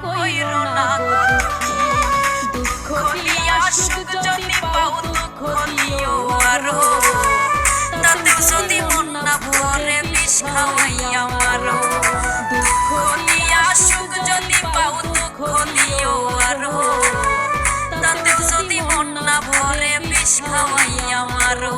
কইরো না দুঃখ দিয়া সুখ যদি পাও দুঃখ দিও আরো তাতে যদি মন না ভরে বিষ খাওয়াইয়া মারো দুঃখ দিয়া সুখ যদি পাও দুঃখ দিও আরো তাতে যদি মন না ভরে বিষ খাওয়াইয়া মারো